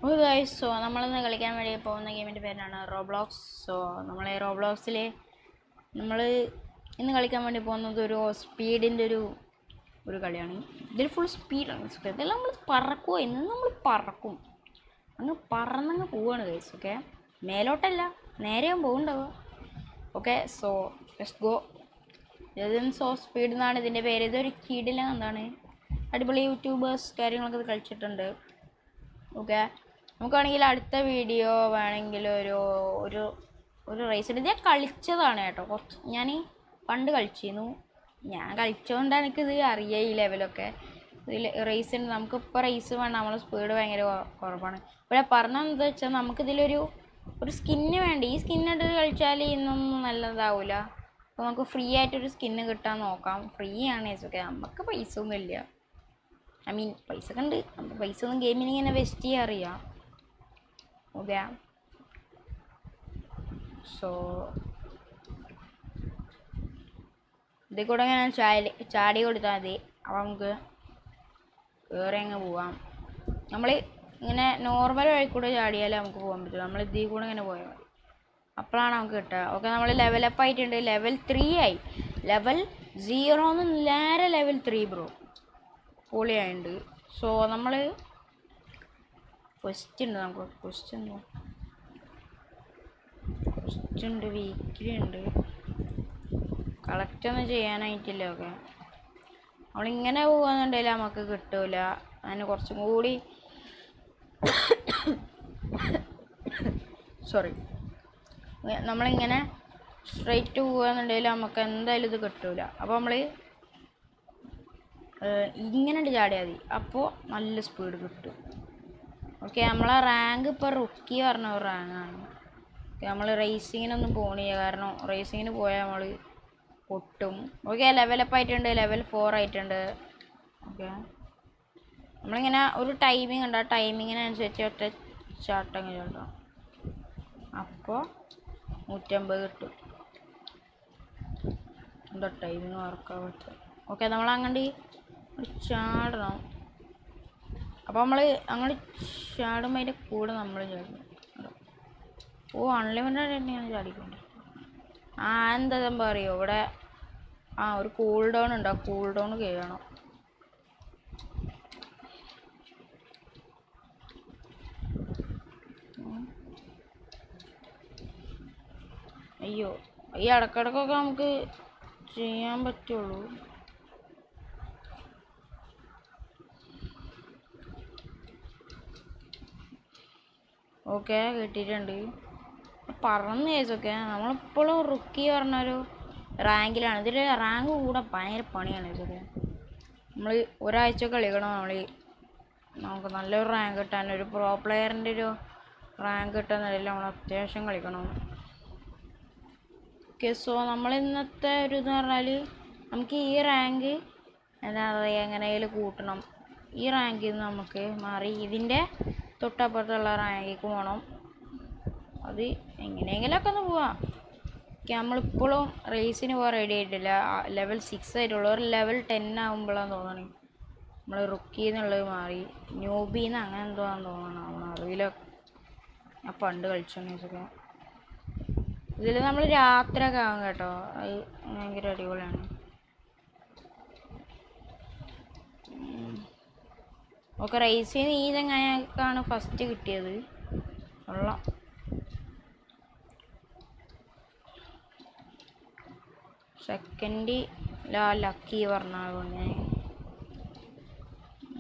ഓ guys, so നമ്മളിന്ന് കളിക്കാൻ വേണ്ടി പോകുന്ന ഗെയിമിൻ്റെ പേരാണ് റോബ്ലോക്സ്. സോ നമ്മൾ ഈ റോബ്ലോക്സിൽ നമ്മൾ ഇന്ന് കളിക്കാൻ വേണ്ടി പോകുന്നത് ഒരു സ്പീഡിൻ്റെ ഒരു കളിയാണ്. ഇതിൽ ഫുൾ സ്പീഡാണ്. ഇതെല്ലാം നമ്മൾ പറക്കുമോ? ഇന്ന് നമ്മൾ പറക്കും, അങ്ങ് പറന്നങ്ങ് പോവാണ് ഗൈസ്. ഓക്കെ, മേലോട്ടല്ല, നേരെയും പോകുന്നുണ്ടാവുക. Okay, so let's go. Legends of speed എന്നാണ് ഇതിൻ്റെ പേര്. ഇതൊരു കിടിലൻ എന്താണ് അടിപൊളി യൂട്യൂബേഴ്സ് കാര്യങ്ങളൊക്കെ ഇത് കളിച്ചിട്ടുണ്ട്. ഓക്കെ, നമുക്കാണെങ്കിൽ അടുത്ത വീഡിയോ വേണമെങ്കിൽ ഒരു ഒരു റേസ് ഞാൻ കളിച്ചതാണ് കേട്ടോ. കുറച്ച് ഞാൻ പണ്ട് കളിച്ചിരുന്നു. ഞാൻ കളിച്ചതുകൊണ്ടാണ് എനിക്കിത് അറിയാം ഈ ലെവലൊക്കെ. ഇതിൽ റേസ് ഉണ്ട്. നമുക്കിപ്പോൾ റേസ് വേണം, നമ്മൾ സ്പീഡ് ഭയങ്കര കുറവാണ്. ഇവിടെ പറഞ്ഞതെന്താ വെച്ചാൽ നമുക്കിതിലൊരു സ്കിന്ന് വേണ്ട. ഈ സ്കിന്നിട്ട് കളിച്ചാൽ ഇന്നൊന്നും നല്ലതാവില്ല. അപ്പോൾ നമുക്ക് ഫ്രീ ആയിട്ടൊരു സ്കിന്ന് കിട്ടാൻ നോക്കാം. ഫ്രീ ആണ് ഓക്കെ, നമുക്ക് പൈസ ഒന്നും ഇല്ല. ഐ മീൻ പൈസ ഒക്കെ ഉണ്ട്, നമുക്ക് പൈസ ഒന്നും ഗെയിമിന് ഇങ്ങനെ വെസ്റ്റ് ചെയ്യാൻ അറിയാം. ഓക്കെ, സോ ഇതിൽ കൂടെ ഇങ്ങനെ ചാടി കൊടുത്താൽ മതി. അപ്പോൾ നമുക്ക് വേറെ അങ്ങ് പോവാം. നമ്മൾ ഇങ്ങനെ നോർമൽ വഴി കൂടെ ചാടിയാലേ നമുക്ക് പോകാൻ പറ്റും. നമ്മൾ ഇതിൽ കൂടെ ഇങ്ങനെ പോയാൽ മതി, അപ്പോഴാണ് നമുക്ക് കിട്ടുക. ഓക്കെ, നമ്മൾ ലെവലപ്പ് ആയിട്ടുണ്ട്. ലെവൽ 3 ആയി. ലെവൽ 0 നേരെ ലെവൽ 3 ബ്രോ, പൊളിയായിട്ടുണ്ട്. സോ നമ്മൾ ക്വസ്റ്റ് ഉണ്ട്, നമുക്ക് ക്വസ്റ്റ് ഉണ്ട്, വീക്കിലി ഉണ്ട്. കളക്ട് ഒന്നും ചെയ്യാനായിട്ടില്ല. ഓക്കെ, നമ്മളിങ്ങനെ പോകാന്നുണ്ടെങ്കിൽ നമുക്ക് കിട്ടൂല. അതിന് കുറച്ചും കൂടി സോറി, നമ്മളിങ്ങനെ സ്ട്രൈറ്റ് പോകുകയെന്നുണ്ടെങ്കിൽ നമുക്ക് എന്തായാലും ഇത് കിട്ടൂല. അപ്പോൾ നമ്മൾ ഇങ്ങനെ ചാടിയാൽ മതി, അപ്പോൾ നല്ല സ്പീഡ് കിട്ടും. ഓക്കെ, നമ്മളെ റാങ്ക് ഇപ്പോൾ റുക്കി പറഞ്ഞ ഒരു റാങ്കാണ്. നമ്മൾ റേസിങ്ങിനൊന്നും പോണില്ല, കാരണം റേസിങ്ങിന് പോയാൽ നമ്മൾ പൊട്ടും. ഓക്കെ, ലെവലപ്പ് ആയിട്ടുണ്ട്. ലെവൽ 4 ആയിട്ടുണ്ട്. ഓക്കെ, നമ്മളിങ്ങനെ ഒരു ടൈമിംഗ് ഉണ്ട്. ആ ടൈമിങ്ങിനനുസരിച്ച് ഒറ്റ ചാട്ടം കേട്ടോ, അപ്പോൾ 150 കിട്ടും. എന്താ ടൈമിങ് വർക്കാൻ പറ്റും. ഓക്കെ, നമ്മൾ അങ്ങോട്ട് ചാടണം. അപ്പോൾ നമ്മൾ അങ്ങോട്ട് ചാടുമ്പോൾ അതിൻ്റെ കൂടെ നമ്മൾ ചാടണം. ഓ, അൺലിമിറ്റഡ് തന്നെയാണ് ചാടിക്കൊണ്ട്. എന്താ സംഭവം അറിയോ, ഇവിടെ ഒരു കൂൾ ഡൗൺ ഉണ്ട്. ആ കൂൾ ഡൗൺ കഴിയണം. അയ്യോ, ഈ ഇടക്കിടക്കൊക്കെ നമുക്ക് ചെയ്യാൻ പറ്റുള്ളൂ. ഓക്കെ, കിട്ടിയിട്ടുണ്ട്. പറന്ന് കേസൊക്കെ നമ്മളിപ്പോഴും റുക്കി പറഞ്ഞൊരു റാങ്കിലാണ്. ഇതിൽ റാങ്ക് കൂടെ ഭയങ്കര പണിയാണ് ഇതൊക്കെ. നമ്മൾ ഒരാഴ്ച കളിക്കണം. നമുക്ക് നല്ലൊരു റാങ്ക് കിട്ടാൻ, ഒരു പ്രോ പ്ലെയറിൻ്റെ ഒരു റാങ്ക് കിട്ടാന്നല്ല, നമ്മൾ അത്യാവശ്യം കളിക്കണം. ഓക്കെ, സോ നമ്മൾ ഇന്നത്തെ ഒരു ഇതെന്ന് പറഞ്ഞാൽ നമുക്ക് ഈ റാങ്ക് എന്താ പറയുക എങ്ങനെയാലും കൂട്ടണം. ഈ റാങ്കിൽ നിന്ന് നമുക്ക് മാറി ഇതിൻ്റെ തൊട്ടപ്പുറത്തുള്ള റാങ്കിലേക്ക് പോകണം. അത് എങ്ങനെയെങ്കിലൊക്കെ ഒന്ന് പോവാം. ഓക്കെ, നമ്മളിപ്പോഴും റേസിന് പോകാൻ റെഡി ആയിട്ടില്ല. ലെവൽ 6 ആയിട്ടുള്ള ഒരു ലെവൽ 10 ആകുമ്പോഴാണ് തോന്നണേ നമ്മൾ റുക്കി എന്നുള്ളത് മാറി ന്യൂബിന്ന് അങ്ങനെ എന്തോ ആണെന്ന് തോന്നണം. നമ്മൾ അറിയില്ല, ഞാൻ പണ്ട് കളിച്ചൊക്കെ. ഇതിൽ നമ്മൾ രാത്രിയൊക്കെ ആകും കേട്ടോ, അത് ഭയങ്കര അടിപൊളിയാണ്. ഓക്കെ, റേസിന് ഈ ചങ്ങായിക്കാണ് ഫസ്റ്റ് കിട്ടിയത്. കൊള്ളാം. സെക്കൻഡ് ലക്കി പറഞ്ഞ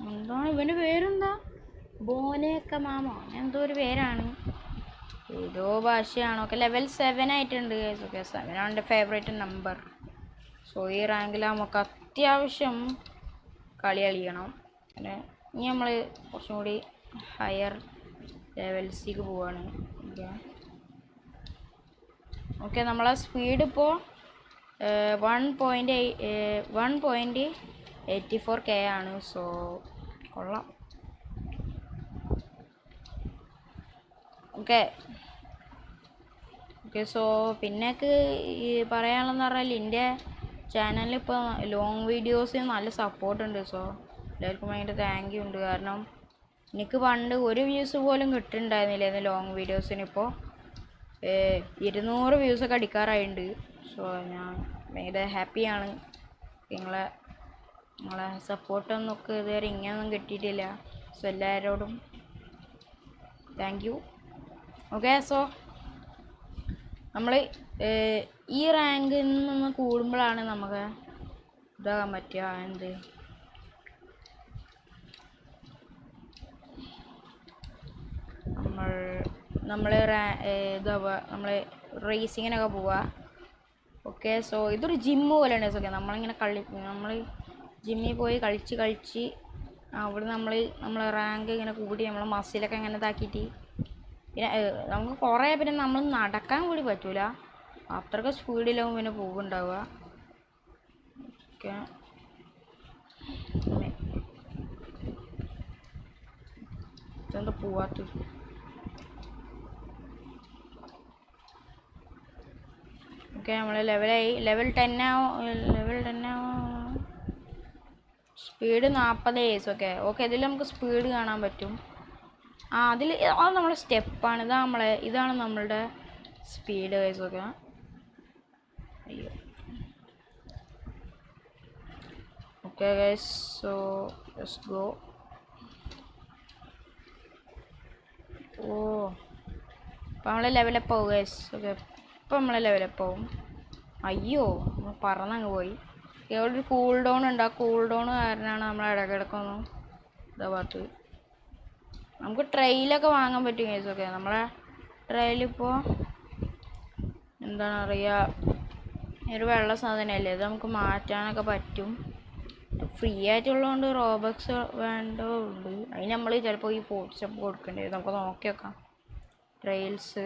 എന്താണ് ഇവൻ്റെ പേരെന്താ, ബോനേക്ക മാമ എന്തോ ഒരു പേരാണ്, ഏതോ ഭാഷയാണ്. ഓക്കെ, ലെവൽ 7 ആയിട്ടുണ്ട്. ഓക്കെ, 7 ആണ് എൻ്റെ ഫേവറേറ്റ് നമ്പർ. സോ ഈ റാങ്കിൽ നമുക്ക് അത്യാവശ്യം കളി കളിക്കണം. പിന്നെ ഇനി നമ്മൾ കുറച്ചും കൂടി ഹയർ ലെവൽസിലേക്ക് പോവാണ്. ഓക്കെ, നമ്മളെ സ്പീഡ് ഇപ്പോൾ 1.84K ആണ്. സോ കൊള്ളാം. ഓക്കെ, സോ പിന്നേക്ക് ഈ പറയാനുള്ളതെന്ന് പറഞ്ഞാൽ എൻ്റെ ചാനലിൽ ഇപ്പോൾ ലോങ് വീഡിയോസിന് നല്ല സപ്പോർട്ടുണ്ട്. സോ എല്ലാവർക്കും ഭയങ്കര താങ്ക് യു ഉണ്ട്. കാരണം എനിക്ക് പണ്ട് ഒരു വ്യൂസ് പോലും കിട്ടുന്നുണ്ടായിരുന്നില്ല ലോങ് വീഡിയോസിന്. ഇപ്പോൾ 200 വ്യൂസൊക്കെ അടിക്കാറായിട്ടുണ്ട്. സോ ഞാൻ ഭയങ്കര ഹാപ്പിയാണ്. നിങ്ങളെ സപ്പോർട്ടൊന്നും ഒക്കെ ഇതുവരെ ഇങ്ങനെയൊന്നും കിട്ടിയിട്ടില്ല. സോ എല്ലാവരോടും താങ്ക് യു. ഓക്കെ, സോ നമ്മൾ ഈ റാങ്കിൽ നിന്ന് കൂടുമ്പോഴാണ് നമുക്ക് ഇതാകാൻ പറ്റുക. നമ്മൾ നമ്മൾ റേസിങ്ങിനൊക്കെ പോവുക. ഓക്കെ, സോ ഇതൊരു ജിമ്മ് പോലെയാണ്. ഓക്കെ, നമ്മൾ ജിമ്മിൽ പോയി കളിച്ച് അവിടെ നമ്മൾ റാങ്ക് ഇങ്ങനെ കൂടി നമ്മൾ മസിലൊക്കെ ഇങ്ങനെ ഇതാക്കിയിട്ട് പിന്നെ നമുക്ക് കുറേ പിന്നെ നമ്മൾ നടക്കാൻ കൂടി പറ്റൂല, അത്രയ്ക്ക് സ്പീഡിലാവും പിന്നെ പോകുന്നുണ്ടാവുക. ഓക്കെ, ഇതെന്താ പോവാത്ത? ഓക്കെ, നമ്മൾ ലെവലായി. ലെവൽ 10 ആവും. Speed 40 ace. ഓക്കെ, ഇതിൽ നമുക്ക് സ്പീഡ് കാണാൻ പറ്റും. അത് നമ്മുടെ സ്റ്റെപ്പാണ്. ഇതാണ് നമ്മളുടെ സ്പീഡ് ഗൈസ്. ഓക്കെ, അയ്യോ. Okay guys, so let's go. ഇപ്പം നമ്മൾ ലെവലപ്പ് ആവും ഗൈസ്. ഓക്കെ, ഇപ്പം നമ്മൾ ലെവലപ്പ് ആവും. അയ്യോ, പറന്നങ്ങ് പോയി. ഇവിടെ ഒരു കൂൾ ഡൗൺ ഉണ്ട്. ആ കൂൾ ഡൗൺ കാരണമാണ് നമ്മൾ ഇടയ്ക്കിടയ്ക്കൊന്നും ഇതാവാത്തത്. നമുക്ക് ട്രെയിലൊക്കെ വാങ്ങാൻ പറ്റും ഗൈസ്. ഓക്കെ, നമ്മളെ ട്രെയിലിപ്പോൾ എന്താണ് പറയുക, ഒരു വെള്ള സാധനമല്ലേ, ഇത് നമുക്ക് മാറ്റാനൊക്കെ പറ്റും. ഫ്രീ ആയിട്ടുള്ളതുകൊണ്ട് റോബക്സ് വേണ്ടതുണ്ട്. അതിന് നമ്മൾ ചിലപ്പോൾ ഈ 4 സ്റ്റെപ്പ് കൊടുക്കേണ്ടി വരും. നമുക്ക് നോക്കി വെക്കാം. ട്രെയിൽസ്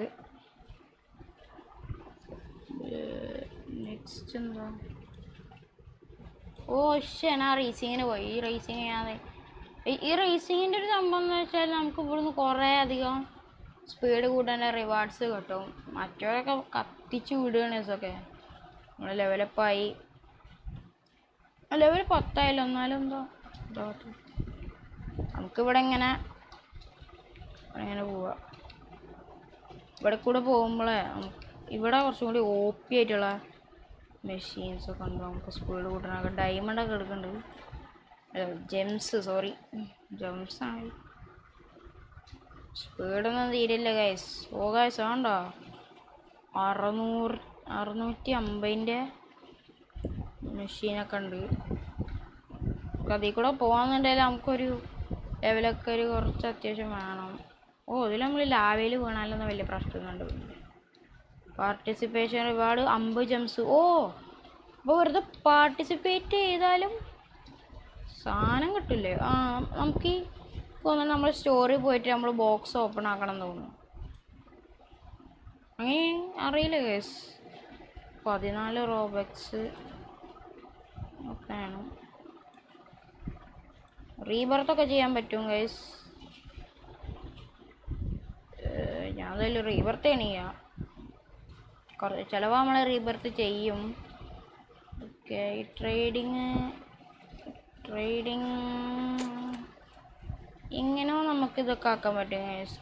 നെക്സ്റ്റ് എന്താ? ഞാൻ റേസിങ്ങിന് പോയി. ഈ റേസിങ്ങിൻ്റെ ഒരു സംഭവം എന്ന് വെച്ചാൽ നമുക്ക് ഇവിടുന്ന് കുറേ അധികം സ്പീഡ് കൂട്ടാൻ റിവാർഡ്സ് കിട്ടും. മറ്റവരൊക്കെ കത്തിച്ച് വിടുകയാണ്. ഇതൊക്കെ നമ്മൾ ലെവലപ്പായി. ലെവൽ 10 ആയാലും എന്നാലും എന്താ നമുക്കിവിടെ ഇങ്ങനെ പോവാം. ഇവിടെ കൂടെ പോകുമ്പോഴേ ഇവിടെ കുറച്ചും കൂടി OP ആയിട്ടുള്ള മെഷീൻസൊക്കെ ഉണ്ട്. നമുക്ക് സ്പീഡ് കൂട്ടാനൊക്കെ ഡയമണ്ടൊക്കെ എടുക്കുന്നുണ്ട്. ജെംസാണ്. സ്പീഡൊന്നും തീരില്ല ഗൈസ്. ഗൈസ് വേണ്ടോ 650 മെഷീനൊക്കെ ഉണ്ട്. അതിൽ കൂടെ പോകാന്നുണ്ടെങ്കിൽ നമുക്കൊരു ലെവലൊക്കെ കുറച്ച് അത്യാവശ്യം വേണം. ഇതിൽ നമ്മൾ ലാവയിൽ വീണാലൊന്നും വലിയ പ്രശ്നമൊന്നുണ്ട്. Participation reward 50 Gems. അപ്പോൾ വെറുതെ പാർട്ടിസിപ്പേറ്റ് ചെയ്താലും സാധനം കിട്ടില്ലേ? നമുക്ക് തോന്നുന്നു നമ്മൾ സ്റ്റോറിൽ പോയിട്ട് നമ്മൾ ബോക്സ് ഓപ്പൺ ആക്കണം എന്ന് തോന്നുന്നു. അങ്ങനെ അറിയില്ല ഗൈസ്. 14 റോബക്സ് ഒക്കെയാണ്. റീബർത്തൊക്കെ ചെയ്യാൻ പറ്റും ഗൈസ്. ഞാൻ എന്തായാലും റീബർത്ത് ചെയ്യാം. ചിലവ് നമ്മൾ റീബർത്ത് ചെയ്യും. ഓക്കെ, ട്രേഡിങ് എങ്ങനെയോ നമുക്ക് ഇതൊക്കെ ആക്കാൻ പറ്റും ഗൈസ്.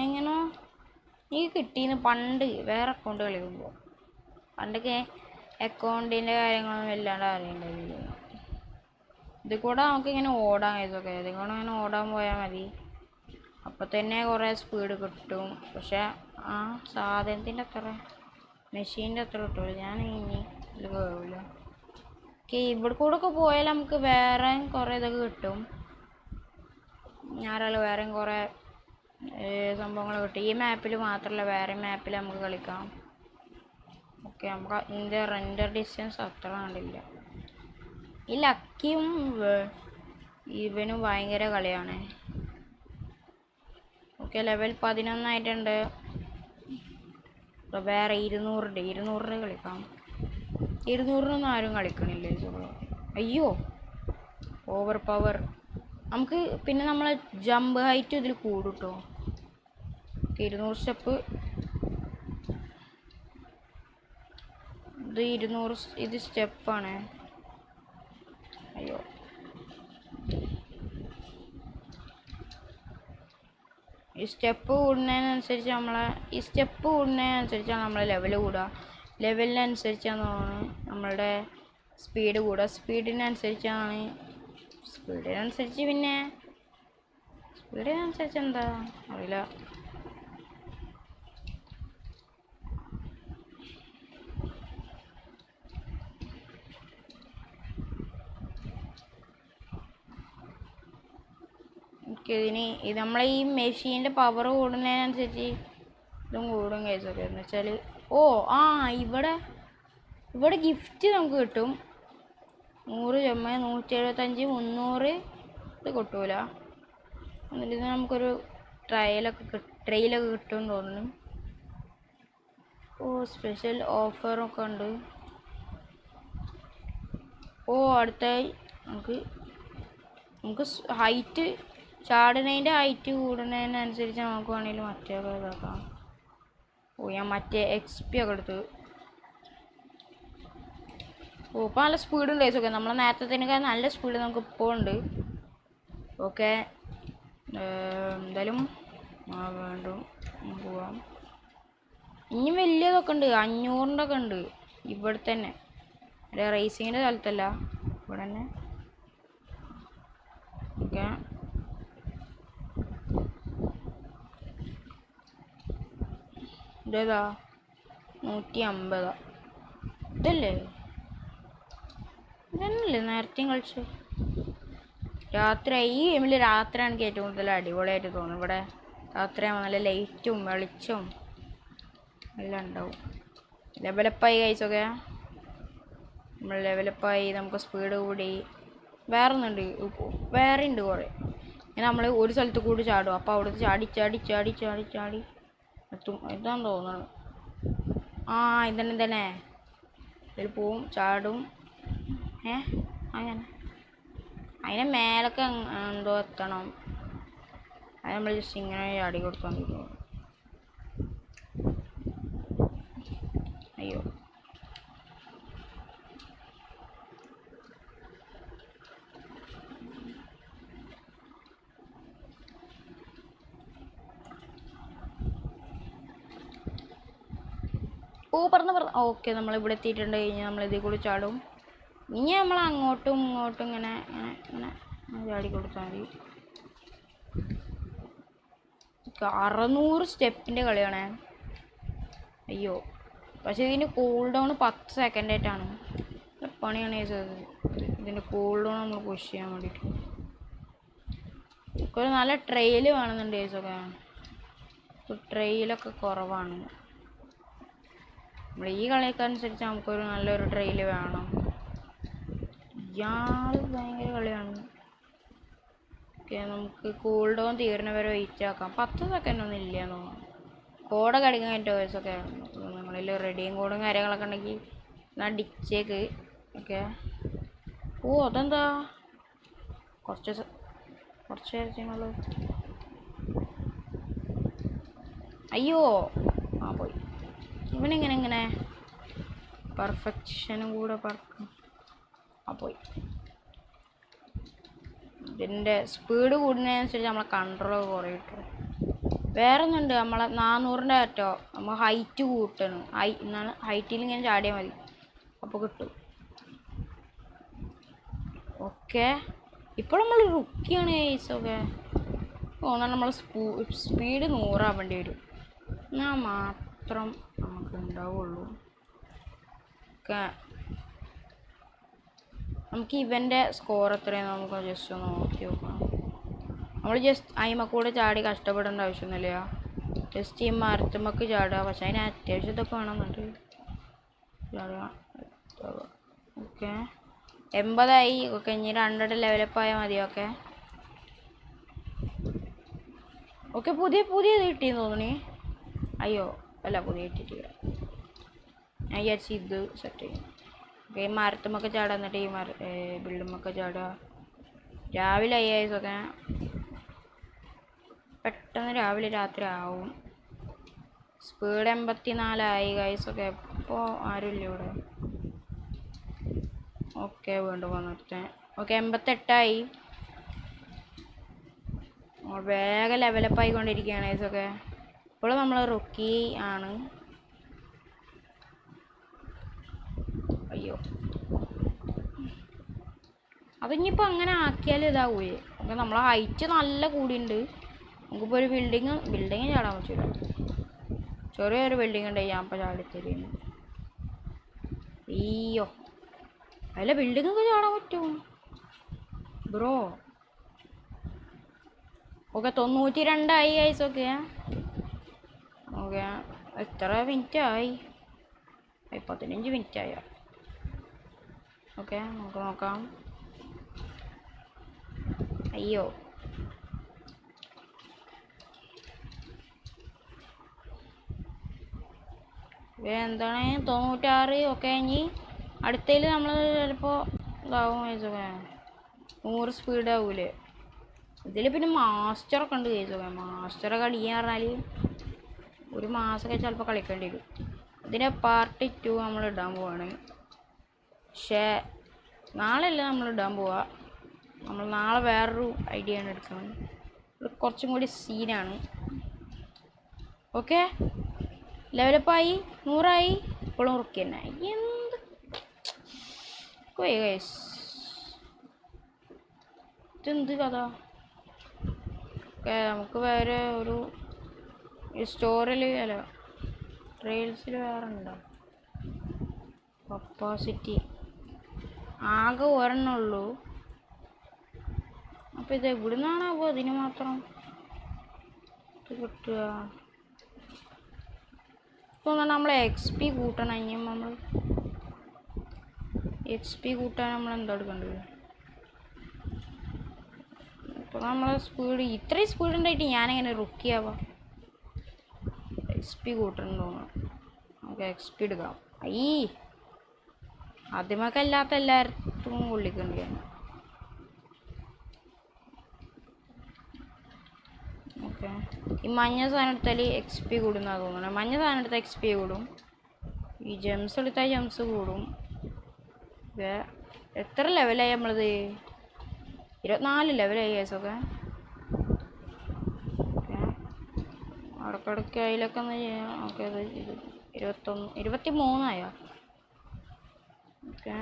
എങ്ങനെയോ എനിക്ക് കിട്ടിയെന്ന് പണ്ട് വേറെ അക്കൗണ്ട് കളിക്കുമ്പോൾ. പണ്ടൊക്കെ അക്കൗണ്ടിൻ്റെ കാര്യങ്ങളൊന്നും വല്ലാണ്ട് അറിയണ്ടായിരുന്നു. ഇത് കൂടെ നമുക്ക് ഇങ്ങനെ ഓടാൻ ഇതൊക്കെ ഇതിൽ കൂടെ ഇങ്ങനെ ഓടാൻ പോയാൽ മതി. അപ്പം തന്നെ കുറേ സ്പീഡ് കിട്ടും. പക്ഷെ സാധനത്തിൻ്റെ അത്ര മെഷീൻ്റെ അത്ര കിട്ടുള്ളൂ. ഞാൻ ഇനി ഇത് കയറില്ല. ഓക്കെ, ഇവിടെ കൂടെ ഒക്കെ പോയാൽ നമുക്ക് വേറെ കുറേ ഇതൊക്കെ കിട്ടും. വേറെയും കുറേ സംഭവങ്ങൾ കിട്ടും. ഈ മാപ്പിൽ മാത്രമല്ല വേറെ മാപ്പിൽ നമുക്ക് കളിക്കാം. ഓക്കെ, നമുക്ക് ഇതിൻ്റെ റെൻഡർ ഡിസ്റ്റൻസ് അത്ര കണ്ടില്ല. ഈ ലക്കിയും ഇവനും ഭയങ്കര കളിയാണ്. ഓക്കെ, ലെവൽ 11 ആയിട്ടുണ്ട്. വേറെ 200 കളിക്കാം. 200 ആരും കളിക്കണില്ലേ? അയ്യോ, ഓവർ പവർ. നമുക്ക് പിന്നെ നമ്മളെ ജമ്പ് ഹൈറ്റ് ഇതിൽ കൂടും കേട്ടോ. 200 സ്റ്റെപ്പ്. ഇത് 200 ഇത് സ്റ്റെപ്പാണ്. അയ്യോ, ഈ സ്റ്റെപ്പ് കൂടുന്നതിനനുസരിച്ച് നമ്മളെ ലെവൽ കൂടുക. ലെവലിനനുസരിച്ചാണ് നമ്മളുടെ സ്പീഡ് കൂടുക. സ്പീഡിനനുസരിച്ച് എന്താ അറിയില്ല. ഇത് നമ്മളെ ഈ മെഷീൻ്റെ പവർ കൂടുന്നതിനനുസരിച്ച് ഇതും കൂടും കേസൊക്കെ എന്ന് വെച്ചാൽ ഇവിടെ ഗിഫ്റ്റ് നമുക്ക് കിട്ടും. 100 ചെമ്മ 175 300 ഇത് കിട്ടൂല. എന്നിട്ട് ഇത് നമുക്കൊരു ട്രെയിലൊക്കെ കിട്ടുമെന്ന് തോന്നുന്നു. സ്പെഷ്യൽ ഓഫറൊക്കെ ഉണ്ട്. അടുത്തായി നമുക്ക് ഹൈറ്റ് ചാടുന്നതിൻ്റെ ഹൈറ്റ് കൂടുന്നതിനനുസരിച്ച് നമുക്ക് വേണമെങ്കിൽ മറ്റേ ഇതാക്കാം. ഞാൻ മറ്റേ XP ഒക്കെ എടുത്ത്. ഇപ്പം നല്ല സ്പീഡുണ്ട് ഗൈസൊക്കെ. നമ്മളെ നേരത്തേക്കാൾ നല്ല സ്പീഡ് നമുക്ക് ഇപ്പോൾ ഉണ്ട്. ഓക്കെ, എന്തായാലും വേണ്ടും പോവാം. ഇനി വലിയതൊക്കെ ഉണ്ട്, 500-ൻ്റെ ഒക്കെ ഉണ്ട് ഇവിടെ തന്നെ. റേസിങ്ങിൻ്റെ സ്ഥലത്തല്ല, ഇവിടെ തന്നെ. ഓക്കെ, ഇതേതാ 150. ഇതന്നല്ലേ നേരത്തെയും കളിച്ചു. ഈ ഗെയിമിൽ രാത്രിയാണ് എനിക്ക് ഏറ്റവും കൂടുതൽ അടിപൊളിയായിട്ട് തോന്നുന്നത്. ഇവിടെ രാത്രിയാകുമ്പോൾ നല്ല ലൈറ്റും വെളിച്ചവും എല്ലാം ഉണ്ടാവും. ലെവലപ്പായി കഴിച്ചൊക്കെ നമ്മൾ ലെവലപ്പായി, നമുക്ക് സ്പീഡ് കൂടി. വേറെ ഉണ്ട് കുറേ. ഇങ്ങനെ നമ്മൾ ഒരു സ്ഥലത്ത് കൂടി ചാടും. അപ്പോൾ അവിടുത്തെ ചാടി എത്തും. ഇതാന്ന് തോന്നുന്നത്. ഇതന്നെ ഇതിൽ പോവും, ചാടും. അങ്ങനെ അതിനെ മേലൊക്കെ എന്തോ എത്തണം. അത് നമ്മൾ ജസ്റ്റ് ഇങ്ങനെ ചാടി കൊടുത്തോണ്ടിരിക്കും. അയ്യോ, പറന്ന്. ഓക്കെ, നമ്മളിവിടെ എത്തിയിട്ടുണ്ട്. കഴിഞ്ഞാൽ നമ്മളിതിൽ കൂടി ചാടും. ഇനി നമ്മൾ അങ്ങോട്ടും ഇങ്ങോട്ടും ഇങ്ങനെ ചാടി കൊടുത്താൽ മതി. 600 സ്റ്റെപ്പിൻ്റെ കളിയാണേ. അയ്യോ, പക്ഷേ ഇതിൻ്റെ കൂൾ ഡൗൺ 10 സെക്കൻഡ് ആയിട്ടാണ്. പണിയാണ് ഇതിൻ്റെ കൂൾ ഡൗൺ നമ്മൾ പുഷ് ചെയ്യാൻ വേണ്ടിയിട്ട്. ഒരു നല്ല ട്രെയിൽ വേണമെന്നുണ്ട് കേസൊക്കെ. ട്രെയിലൊക്കെ കുറവാണ്. നമ്മൾ ഈ കളിയൊക്കെ അനുസരിച്ച് നമുക്കൊരു നല്ലൊരു ട്രെയിൽ വേണം. ഇയാൾ ഭയങ്കര കളിയാണ്. ഓക്കെ, നമുക്ക് കൂൾ ഡൗൺ തീരുന്നവരെ വെയിറ്റ് ആക്കാം. 10 സെക്കൻഡ് ഒന്നും ഇല്ലയെന്ന് തോന്നുന്നു. കോഡൊക്കെ അടിക്കാൻ പറ്റുമോ കേസൊക്കെ? നിങ്ങളിൽ റെഡിയും കോഡും കാര്യങ്ങളൊക്കെ ഉണ്ടെങ്കിൽ എന്നാൽ ഡിച്ചേക്ക്. ഓക്കെ, അതെന്താ കുറച്ച് കാര്യങ്ങൾ. അയ്യോ, പോയി. ഇവനിങ്ങനെ പെർഫെക്ഷനും കൂടെ പറക്കും. പോയി. ഇതിൻ്റെ സ്പീഡ് കൂടുന്നതിനനുസരിച്ച് നമ്മളെ കൺട്രോൾ കുറയും. വേറെ ഒന്നുണ്ട്, നമ്മളെ 400-ൻ്റെ ആറ്റോ നമ്മൾ ഹൈറ്റ് കൂട്ടണം. ഹൈറ്റിൽ ഇങ്ങനെ ചാടിയാൽ മതി, അപ്പോൾ കിട്ടും. ഓക്കെ, ഇപ്പോൾ നമ്മൾ റുക്കിയാണ് കേസൊക്കെ. തോന്നാൻ നമ്മൾ സ്പീഡ് 100 ആവേണ്ടി വരും. എന്നാൽ മാത്രം നമുക്ക് ഉണ്ടാവുള്ളൂ. ഓക്കെ, നമുക്ക് ഇവൻ്റെ സ്കോർ എത്രയാണ് നമുക്ക് ജസ്റ്റ് ഒന്ന് നോക്കി നോക്കണം. നമ്മൾ ജസ്റ്റ് അയിമക്കൂടെ ചാടി കഷ്ടപ്പെടേണ്ട ആവശ്യമൊന്നുമില്ല. ജസ്റ്റ് ഈ മരത്തുമ്മക്ക് ചാടുക. പക്ഷെ അതിന് അത്യാവശ്യം ഇതൊക്കെ വേണമെന്നുണ്ട്. ചാടുക. ഓക്കെ, 80 ഓക്കെ, ഇനി 2 ലെവലപ്പ് ആയാൽ മതി. ഓക്കെ, പുതിയത് കിട്ടിയെന്ന് തോന്നി. അയ്യോ, അല്ല, പുതിയ കിട്ടിയിട്ടില്ല. ഞാൻ വിചാരിച്ചു ഇത് സെറ്റ് ചെയ്യും. ഓക്കെ, മരത്തുമ്മൊക്കെ ചാടുക. എന്നിട്ട് ഈ ബിൽഡുമ്മൊക്കെ ചാടുക. രാവിലെ ഒക്കെ പെട്ടെന്ന് രാവിലെ രാത്രി ആവും. സ്പീഡ് 84 ഗൈസൊക്കെ. ഇപ്പോൾ ആരുമില്ല ഇവിടെ. ഓക്കെ, വീണ്ടും വന്നിട്ട്. ഓക്കെ, 88. വേഗം ലെവലപ്പ് ആയിക്കൊണ്ടിരിക്കുകയാണ് ഇതൊക്കെ. ഇപ്പോൾ നമ്മൾ റുക്കി ആണ്. അയ്യോ, അതിനിപ്പോൾ അങ്ങനെ ആക്കിയാൽ ഇതാവൂലേ? അപ്പം നമ്മളെ ഹൈറ്റ് നല്ല കൂടിയുണ്ട്. നമുക്കിപ്പോൾ ഒരു ബിൽഡിങ് ചാടാൻ പറ്റില്ല. ചെറിയൊരു ബിൽഡിങ് ഉണ്ട്, ഞാൻ ഇപ്പോൾ ചാടിത്തരുന്നു. അയ്യോ, അല്ല ബിൽഡിങ്ങൊക്കെ ചാടാൻ പറ്റുമോ bro? Okay 92 guys. Okay okay, എത്ര മിനിറ്റ് ആയി? 15 മിനിറ്റ് ആയോ? ഓക്കെ, നമുക്ക് നോക്കാം. അയ്യോ, എന്താണ് 96? ഓക്കെ, ഇനി അടുത്തതിൽ നമ്മൾ ചിലപ്പോൾ ഇതാവും. 100 സ്പീഡ് ആവൂലേ? ഇതിൽ പിന്നെ മാസ്റ്ററൊക്കെ ഉണ്ട് കേസൊക്കെ. മാസ്റ്ററൊക്കെ അടിക്കാൻ പറഞ്ഞാൽ ഒരു മാസമൊക്കെ ചിലപ്പോൾ കളിക്കേണ്ടി വരും. ഇതിൻ്റെ പാർട്ട് 2 നമ്മൾ ഇടാൻ പോവാണ്. പക്ഷേ നാളെ അല്ല നമ്മൾ ഇടാൻ പോവുക. നമ്മൾ നാളെ വേറൊരു ഐഡിയ ആണ് എടുക്കുന്നത്. ഇത് കുറച്ചും കൂടി സീനാണ്. ഓക്കെ, ലെവലപ്പായി 100 ഇപ്പോഴും ഉറുക്കി തന്നെ. എന്ത് ഇതെന്ത് കഥ? ഓക്കെ, നമുക്ക് വേറെ ഒരു സ്റ്റോറിൽ അല്ല ട്രെയിൽസിൽ വേറെ ഉണ്ടോ? കപ്പാസിറ്റി ആകെ ഒരെണ്ണുള്ളൂ. അപ്പോൾ ഇത് എവിടെ നിന്നാണ് അപ്പോൾ അതിന് മാത്രം ഇത് കിട്ടുക? ഇപ്പോൾ നമ്മൾ XP കൂട്ടണം. ഇനി നമ്മൾ XP കൂട്ടാൻ നമ്മൾ എന്താ എടുക്കേണ്ടത്? ഇപ്പോൾ നമ്മളെ സ്പീഡ് ഇത്രയും സ്പീഡ് ഉണ്ടായിട്ട് ഞാനെങ്ങനെ റുക്കിയാവാം? XP കൂട്ടണം തോന്നുന്നു. നമുക്ക് XP എടുക്കാം. ആദ്യമൊക്കെ അല്ലാത്ത എല്ലായിടത്തും കൊള്ളിക്കേണ്ടിയാണ്. ഓക്കെ, ഈ മഞ്ഞ സാധനം എടുത്താൽ XP കൂടുന്നാണ് തോന്നുന്നത്. മഞ്ഞ സാധനം എടുത്താൽ XP കൂടും. ഈ ജെംസ് എടുത്താൽ ജെംസ് കൂടും. എത്ര ലെവലായി നമ്മളത്? 24 ലെവലായി കേസൊക്കെ. ഇടയ്ക്കിടയ്ക്ക് അതിലൊക്കെ ഒന്ന് ചെയ്യാം. ഓക്കെ, അത് 23 ആയോ? ഓക്കെ,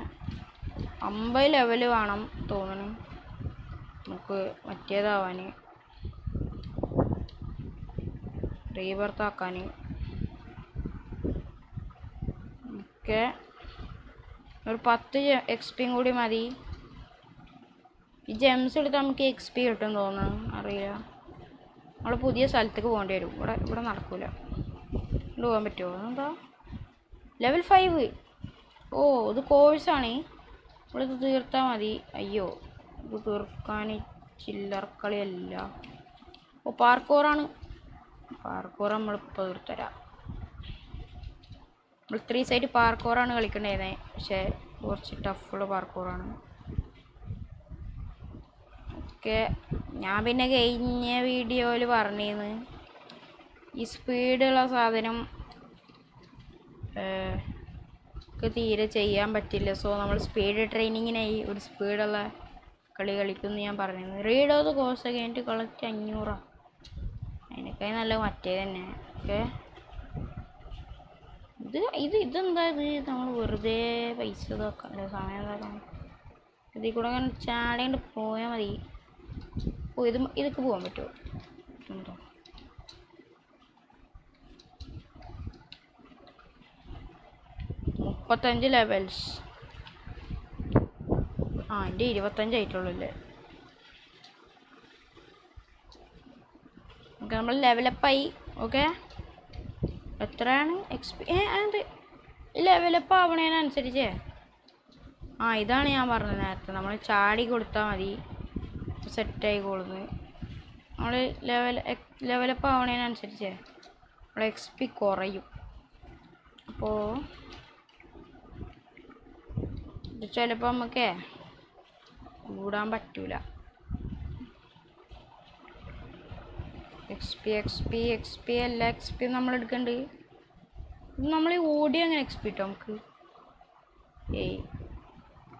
50 ലെവൽ വേണം തോന്നണം നമുക്ക് മറ്റേതാവാൻ, റീബർത്താക്കാൻ. ഓക്കെ, ഒരു 10 XP കൂടി മതി. ഈ ജെംസ് എടുത്താൽ നമുക്ക് XP കിട്ടും തോന്നുന്നു, അറിയില്ല. നമ്മൾ പുതിയ സ്ഥലത്തേക്ക് പോകേണ്ടി വരും. ഇവിടെ നടക്കൂല. ഇവിടെ പോകാൻ പറ്റുമോ? എന്താ ലെവൽ 5? ഓ, ഇത് കോഴ്സാണ്. നമ്മളിത് തീർത്താൽ മതി. അയ്യോ, ഇത് തീർക്കാൻ ചില്ലറക്കളിയല്ല. ഓ, പാർക്കോറാണ്. പാർക്കോർ നമ്മളിപ്പോൾ തീർത്തരാം. നമ്മൾ 3 സൈഡ് പാർക്കോറാണ് കളിക്കേണ്ടത്. പക്ഷേ കുറച്ച് ടഫുള്ള പാർക്കോറാണ്. ഓക്കെ, ഞാൻ പിന്നെ കഴിഞ്ഞ വീഡിയോയിൽ പറഞ്ഞിരുന്നു ഈ സ്പീഡുള്ള സാധനം തീരെ ചെയ്യാൻ പറ്റില്ല. സോ നമ്മൾ സ്പീഡ് ട്രെയിനിങ്ങിനായി ഒരു സ്പീഡുള്ള കളി കളിക്കുമെന്ന് ഞാൻ പറഞ്ഞിരുന്നു. റീഡ് ഓഫ് ദ കോഴ്സ് കഴിഞ്ഞിട്ട് കളക്ട് 500. അതിനേക്കായി നല്ല മറ്റേ തന്നെ. ഓക്കെ, ഇതെന്താ ഇത്? നമ്മൾ വെറുതെ പൈസ ഇതാക്കണ്ടേ, സമയം ഇതാക്കണം. ഇതിൽ കൂടെ അങ്ങനെ ചാടേണ്ട് പോയാൽ മതി. ഓ, ഇതൊക്കെ പോകാൻ പറ്റുമോ? എന്തോ 35 ലെവൽസ്. എൻ്റെ 25 ആയിട്ടുള്ളൂ അല്ലേ? ഓക്കെ, നമ്മൾ ലെവലപ്പായി. ഓക്കെ, എത്രയാണ് XP? അത് ലെവലപ്പ് ആവണതിനനുസരിച്ചേ. ഇതാണ് ഞാൻ പറഞ്ഞത് നേരത്തെ. നമ്മൾ ചാടി കൊടുത്താൽ മതി, സെറ്റായിക്കോളുന്നത്. നമ്മൾ ലെവലപ്പ് ആവണതിനനുസരിച്ചേ നമ്മൾ XP കുറയും. അപ്പോൾ ഇത് ചിലപ്പോൾ നമുക്ക് കൂടാൻ പറ്റൂല. XP അല്ല, XP നമ്മൾ എടുക്കണ്ട്. നമ്മൾ ഓടി അങ്ങനെ XP കിട്ടും നമുക്ക്.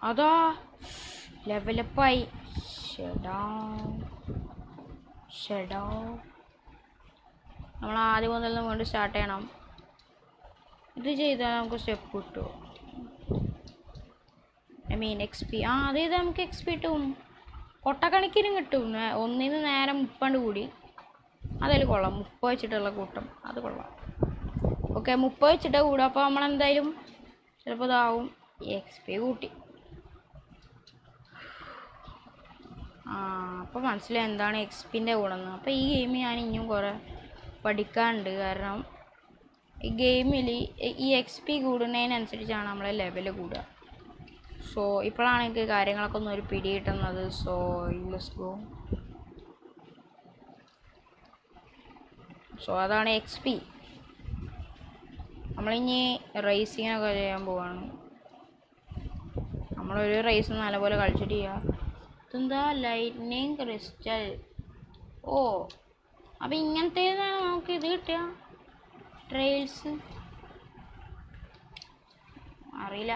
അതാ ലെവലപ്പായി. ഷെഡോ നമ്മൾ ആദ്യം മുതൽ വീണ്ടും സ്റ്റാർട്ട് ചെയ്യണം. ഇത് ചെയ്താൽ നമുക്ക് സ്റ്റെപ്പ് കിട്ടുമോ? I mean X P. അത് ചെയ്താൽ നമുക്ക് എക്സ് പി കിട്ടും, കൊട്ടക്കണക്കിനും കിട്ടും. ഒന്നിന് നേരം 30 കൂടി. അതിൽ കൊള്ളാം, 30 വെച്ചിട്ടുള്ള കൂട്ടം, അത് കൊള്ളാം. ഓക്കെ, 30 വെച്ചിട്ട് കൂടും. അപ്പോൾ നമ്മളെന്തായാലും ചിലപ്പോൾ ഇതാവും. എക്സ് പി കൂട്ടി. അപ്പോൾ മനസ്സിലായി എന്താണ് എക്സ് പിൻ്റെ ഗുണമെന്ന്. അപ്പോൾ ഈ ഗെയിം ഞാൻ ഇനിയും കുറേ പഠിക്കാനുണ്ട്. കാരണം ഈ ഗെയിമിൽ ഈ എക്സ് പി കൂടുന്നതിനനുസരിച്ചാണ് നമ്മളെ ലെവൽ കൂടുക. സോ ഇപ്പോഴാണ് എനിക്ക് കാര്യങ്ങളൊക്കെ ഒന്ന് ഒരു പിടി കിട്ടുന്നത്. So let's go. സോ അതാണ് എക്സ് പി. നമ്മളിനി റേസിങ്ങിനൊക്കെ ചെയ്യാൻ പോവാണ്. നമ്മളൊരു റേസ് നല്ലപോലെ കളിച്ചിട്ട് ചെയ്യുക. ഇതെന്താ ലൈറ്റ്നിങ് ക്രിസ്റ്റൽ? ഓ, അപ്പം ഇങ്ങനത്തേതാണ് നമുക്ക് ഇത് കിട്ടുക. ട്രെയിൽസ് അറിയില്ല.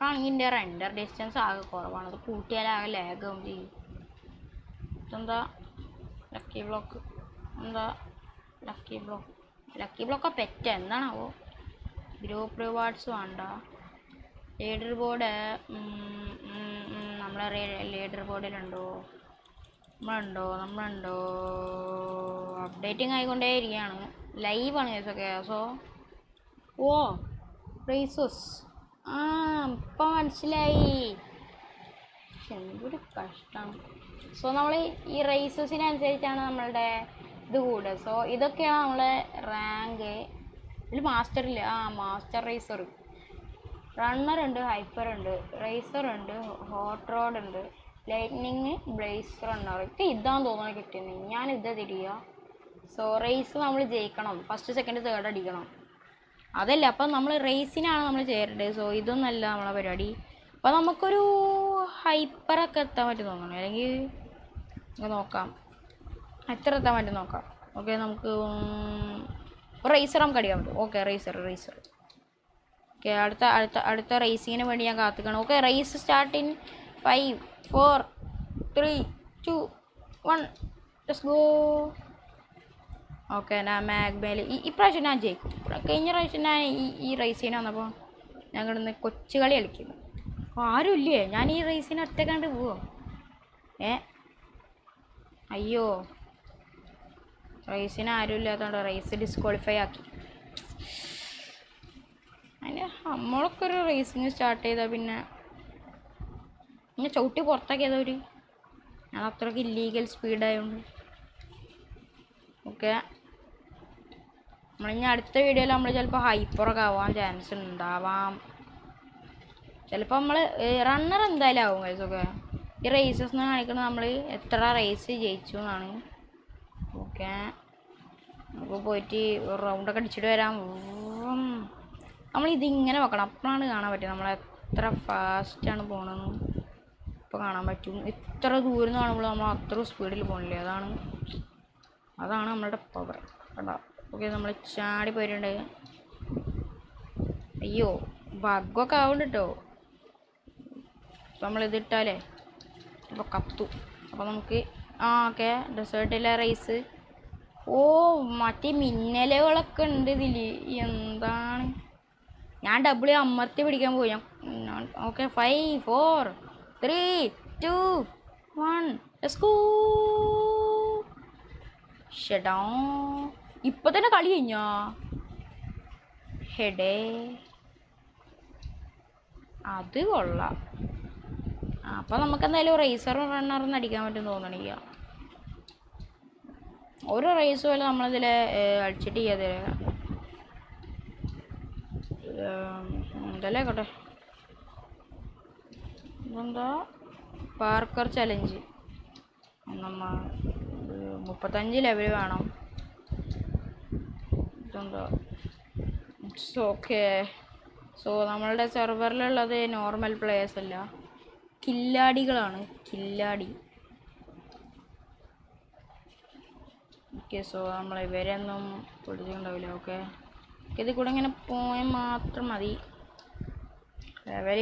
ആണെങ്കിൽ എൻ്റെ റെൻഡർ ഡിസ്റ്റൻസ് ആകെ കുറവാണ്. അത് കൂട്ടിയാലാകെ ലാഗാവും ചെയ്യും. ഇതെന്താ ലക്കി ബ്ലോക്ക്? എന്താ ലക്കി ബ്ലോക്ക്? ലക്കി ബ്ലോക്കാ പെറ്റ എന്താണാവോ? ഗ്രൂപ്പ് റിവാർഡ്സ് വേണ്ട. ലീഡർ ബോർഡ് നമ്മളെ ലീഡർ ബോർഡിലുണ്ടോ? നമ്മളുണ്ടോ? അപ്ഡേറ്റിംഗ് ആയിക്കൊണ്ടേ ഇരിക്കുകയാണ്. ലൈവാണ് കേസൊക്കെ. സോ ഓ റേസസ് ഇപ്പം മനസ്സിലായി. എന്തൊരു കഷ്ടമാണ്. സോ നമ്മൾ ഈ റേസസിനനുസരിച്ചാണ് നമ്മളുടെ ഇത് കൂടുക. സോ ഇതൊക്കെയാണ് നമ്മളെ റാങ്ക്. ഇതിൽ മാസ്റ്റർ ഇല്ല. മാസ്റ്റർ റേസർ, റണ്ണർ ഉണ്ട്, ഹൈപ്പർ ഉണ്ട്, റേസർ ഉണ്ട്, ഹോട്ട് റോഡ് ഉണ്ട്, ലൈറ്റ്നിങ്, ബ്ലേസ് റണ്ണർ. ഇതാന്ന് തോന്നുന്നത് കിട്ടിയത്. ഞാൻ ഇതാ തിരിയുക. സോ റേസ് നമ്മൾ ജയിക്കണം. ഫസ്റ്റ് സെക്കൻഡ് തേർഡ് അടിക്കണം. അതല്ല, അപ്പം നമ്മൾ റേസിനാണ് നമ്മൾ ചേരേണ്ടത്. സോ ഇതൊന്നല്ല നമ്മളെ പരിപാടി. അപ്പം നമുക്കൊരു ഹൈപ്പറൊക്കെ എത്താൻ പറ്റും തോന്നണം. അല്ലെങ്കിൽ നോക്കാം എത്ര എത്താൻ പറ്റും നോക്കാം. ഓക്കെ, നമുക്ക് റേസർ നമുക്ക് അടിക്കാൻ പറ്റും. Okay, razor. ഓക്കെ, അടുത്ത റേസിങ്ങിന് വേണ്ടി ഞാൻ കാത്തിക്കണം. Okay, race start in 5, 4, 3, 2, 1 let's go. Okay, ഞാൻ മാഗ്മയിൽ ഇപ്രാവശ്യം ഞാൻ ജയിക്കും. കഴിഞ്ഞ പ്രാവശ്യം ഞാൻ ഈ റേസിന് വന്നപ്പോൾ ഞാൻ കിടന്ന് കൊച്ചു കളി കളിക്കുന്നു. അപ്പോൾ ആരുമില്ലേ, ഞാൻ ഈ റേസിന് ഒറ്റക്കാണ്ട് പോവോ? അയ്യോ, റേസിന് ആരും ഇല്ലാത്തതുകൊണ്ട് റേസ് ഡിസ്ക്വാളിഫൈ ആക്കി. അതിന് നമ്മളൊക്കെ ഒരു റേസിങ് സ്റ്റാർട്ട് ചെയ്താൽ പിന്നെ ചവിട്ടി പുറത്താക്കിയതവർ. ഞാൻ അത്രയ്ക്ക് ഇല്ലീഗൽ സ്പീഡായതുകൊണ്ട്. ഓക്കെ, നമ്മളിനി അടുത്ത വീഡിയോയിൽ നമ്മൾ ചിലപ്പോൾ ഹൈപ്പറൊക്കെ ആവാൻ ചാൻസ് ഉണ്ടാവാം. ചിലപ്പോൾ നമ്മൾ റണ്ണർ എന്തായാലും ആവും ഗൈസൊക്കെ. ഈ റേസസ് എന്ന് കാണിക്കുന്നത് നമ്മൾ എത്ര റേസ് ജയിച്ചു എന്നാണ്. ഓക്കെ, നമുക്ക് പോയിട്ട് ഒരു റൗണ്ടൊക്കെ അടിച്ചിട്ട് വരാം. നമ്മളിതിങ്ങനെ വെക്കണം, അപ്പോഴാണ് കാണാൻ പറ്റും നമ്മൾ എത്ര ഫാസ്റ്റാണ് പോകണമെന്ന്. ഇപ്പോൾ കാണാൻ പറ്റും. ഇത്ര ദൂരം നിന്ന് കാണുമ്പോൾ നമ്മൾ അത്ര സ്പീഡിൽ പോകണില്ലേ, അതാണ് നമ്മളുടെ പവർ കേട്ടോ. ഓക്കെ, നമ്മൾ ചാടി പോയിട്ടുണ്ട്. അയ്യോ, ബഗ്ഗൊക്കെ ആവുന്നുണ്ട് കേട്ടോ. അപ്പോൾ നമ്മളിതിട്ടാലേ അപ്പോൾ കത്തു. അപ്പോൾ നമുക്ക് ഓക്കെ, ഡെസേർട്ടിലെ റേസ്. ഓ, മറ്റേ മിന്നലുകളൊക്കെ ഉണ്ട് ഇതിൽ. എന്താണ്, ഞാൻ ഡബിൾ അമർത്തി പിടിക്കാൻ പോയി. Okay, 5, 4, 3, 2, 1 let's go. ഷെഡോ, ഇപ്പൊ തന്നെ കളി കഴിഞ്ഞോ? ഹെഡേ, അത് കൊള്ളാം. അപ്പോൾ നമുക്ക് എന്തായാലും റേസറും റണ്ണറും അടിക്കാൻ പറ്റും തോന്നണില്ല. ഒരു റേസ് പോലെ നമ്മളിതിൽ അടിച്ചിട്ട് ചെയ്യാതെ എന്തല്ലേ ആയിക്കോട്ടെ. ഇതെന്താ പാർക്കർ ചലഞ്ച്. നമ്മ 35 ലെവൽ വേണം. ഇതെന്താ ഓക്കെ. സോ നമ്മളുടെ സെർവറിലുള്ളത് നോർമൽ പ്ലേയേഴ്സ് അല്ല, കില്ലാടികളാണ്. കില്ലാടി. ഓക്കെ, സോ നമ്മൾ ഇവരെയൊന്നും പിടിച്ചിട്ടുണ്ടാവില്ല. ഓക്കെ, ഇതിൽ കൂടെ ഇങ്ങനെ പോയാൽ മാത്രം മതി. ലെവൽ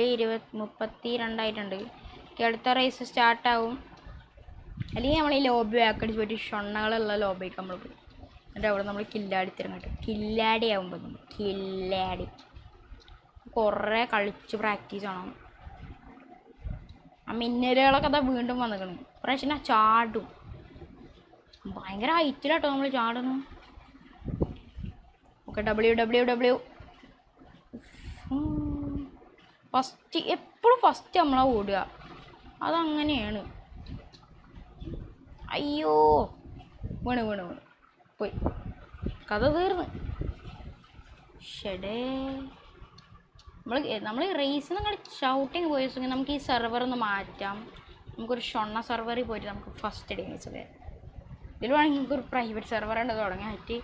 32 ആയിട്ടുണ്ട്. അടുത്ത റേസ് സ്റ്റാർട്ടാവും. അല്ലെങ്കിൽ നമ്മൾ ഈ ലോബി ബാക്കടിച്ച് പോയിട്ട് ഷൊണ്ണകളുള്ള ലോബിക്ക് നമ്മൾ പോയി എന്നിട്ട് അവിടെ നമ്മൾ കില്ലാടി തരം കിട്ടും. കില്ലാടി ആകുമ്പോൾ കില്ലാടി കുറേ കളിച്ച് പ്രാക്ടീസ് ആണോ. ആ മിന്നലുകളൊക്കെ അതാ വീണ്ടും വന്നിക്കണം. പ്രാവശ്യം ചാടും ഭയങ്കര ഹൈറ്റിലാട്ടോ നമ്മൾ ചാടുന്നു. ഓക്കെ ഡബ്ല്യു ഫസ്റ്റ് എപ്പോഴും ഫസ്റ്റ് നമ്മളാ ഓടുക. അതങ്ങനെയാണ്. അയ്യോ വീണ് പോയി. കഥ തീർന്ന്. ഷെടേ നമ്മൾ റേസിൽ നിന്ന് ഷൗട്ടിങ് പോയി നമുക്ക് ഈ സെർവർ ഒന്ന് മാറ്റാം. നമുക്കൊരു ഷൊണ്ണ സെർവറിൽ പോയിട്ട് നമുക്ക് ഫസ്റ്റ് അടിക്കാൻ ഇതിൽ വേണമെങ്കിൽ നമുക്കൊരു പ്രൈവറ്റ് സെർവർ ഉണ്ട് തുടങ്ങിയിട്ട്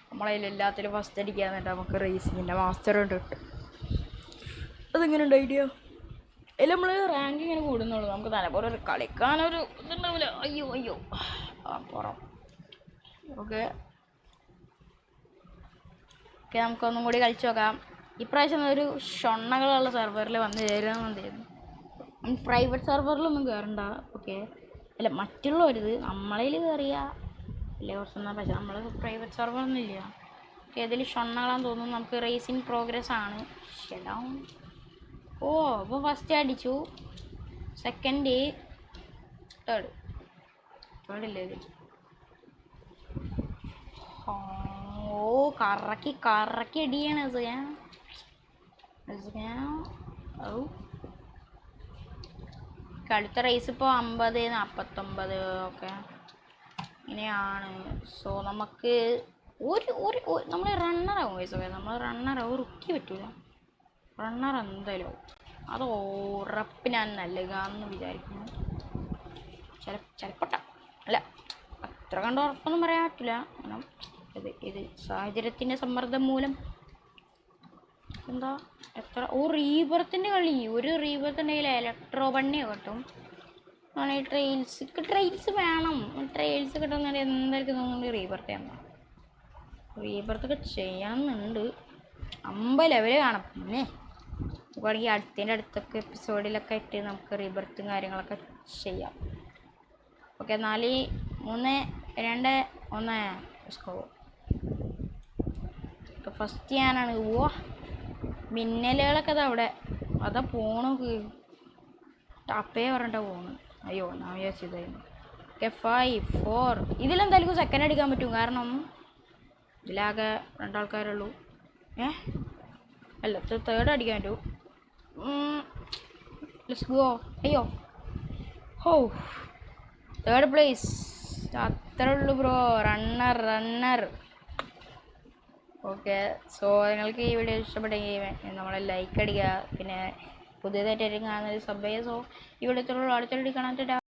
നമ്മളതിൽ എല്ലാത്തിലും ഫസ്റ്റ് അടിക്കാന്നിട്ട് നമുക്ക് റേസിങ്ങിൻ്റെ മാസ്റ്റർ ഉണ്ട് കിട്ടും. അതെങ്ങനെ ഉണ്ട് ഐഡിയ? അതിൽ നമ്മൾ റാങ്ക് ഇങ്ങനെ കൂടുന്നുള്ളൂ. നമുക്ക് നല്ലപോലെ ഒരു കളിക്കാനൊരു ഇതുണ്ടാവില്ല. അയ്യോ പുറം. ഓക്കെ നമുക്കൊന്നും കൂടി കളിച്ചു നോക്കാം. ഇപ്രാവശ്യം ഒരു ഷൊണ്ണകളുള്ള സെർവറിൽ വന്ന് ചേരുന്നുണ്ടായിരുന്നു. പ്രൈവറ്റ് സെർവറിലൊന്നും കയറണ്ട. ഓക്കെ അല്ല മറ്റുള്ളവരിത് നമ്മളതിൽ കയറിയ അല്ലേ കുറച്ചൊന്നും. പക്ഷേ നമ്മൾ പ്രൈവറ്റ് സെർവറൊന്നും ഇല്ല. ഓക്കെ ഇതിൽ ഷൊണ്ണകളാന്ന് തോന്നുന്നു. നമുക്ക് റേസിങ് പ്രോഗ്രസ് ആണ്. ശരിയാവും. ഓ അപ്പോൾ ഫസ്റ്റ് അടിച്ചു. സെക്കൻഡ് തേർഡ് ഇല്ലേ ഇത്? ഓ കറക്കി അടിയാണ്. അടുത്ത റേസ് ഇപ്പോൾ 50, 49 ഒക്കെ ഇങ്ങനെയാണ്. സോ നമുക്ക് നമ്മൾ റണ്ണറാകും വയസ്സ്. ഓക്കെ നമ്മൾ റണ്ണറാവും. റുക്കി പറ്റൂല. റണ്ണർ എന്തായാലും അത് ഉറപ്പിനാൻ നൽകാമെന്ന് വിചാരിക്കുന്നു. ചിലപ്പോട്ട അല്ല അത്ര കണ്ട് ഉറപ്പൊന്നും പറയാൻ പറ്റില്ല. കാരണം ഇത് സാഹചര്യത്തിൻ്റെ സമ്മർദ്ദം മൂലം എന്താ എത്ര റീബർത്തിൻ്റെ കളി. ഒരു റീബർത്തുണ്ടെങ്കിൽ ഇലക്ട്രോ ബണ്ണിയോ കിട്ടും. ട്രെയിൽസ് വേണം. ട്രെയിൽസ് കിട്ടുന്ന എന്തായിരിക്കും തോന്നുന്നുണ്ട് റീബർത്ത് ചെയ്യണം. റീബർത്തൊക്കെ ചെയ്യാമെന്നുണ്ട്. 50 ലെവൽ കാണാം. പിന്നെ വേണമെങ്കിൽ അടുത്തൊക്കെ എപ്പിസോഡിലൊക്കെ ഇട്ട് നമുക്ക് റീബർത്തും കാര്യങ്ങളൊക്കെ ചെയ്യാം. ഓക്കെ 4, 3, 2, 1 സ്കോ. ഫസ്റ്റ് ഞാനാണ്. ഓ മിന്നലുകളൊക്കെ അതവിടെ അതാ പോണോക്ക്. ടപ്പേ പറഞ്ഞിട്ടാ പോണ്. അയ്യോ ഞാൻ വിചാരിച്ചതായിരുന്നു. ഓക്കെ 5, 4 ഇതിലെന്തായാലും സെക്കൻഡ് അടിക്കാൻ പറ്റും. കാരണം ഇതിലാകെ 2 ആൾക്കാരുള്ളൂ. അല്ല തേർഡ് അടിക്കാൻ പറ്റൂ. Let's go. അയ്യോ ഹോ തേർഡ് പ്ലേസ് അത്രേ ഉള്ളൂ ബ്രോ. റണ്ണർ. ഓക്കെ സോ നിങ്ങൾക്ക് ഈ വീഡിയോ ഇഷ്ടപ്പെട്ടെങ്കിൽ നമ്മളെ ലൈക്ക് അടിക്കുക. പിന്നെ പുതിയതായിട്ട് ആയിരിക്കും കാണുന്നത് സബ് ചെയ്യുക. സോ ഈ വീഡിയോ അടുത്തൊരു കാണാൻ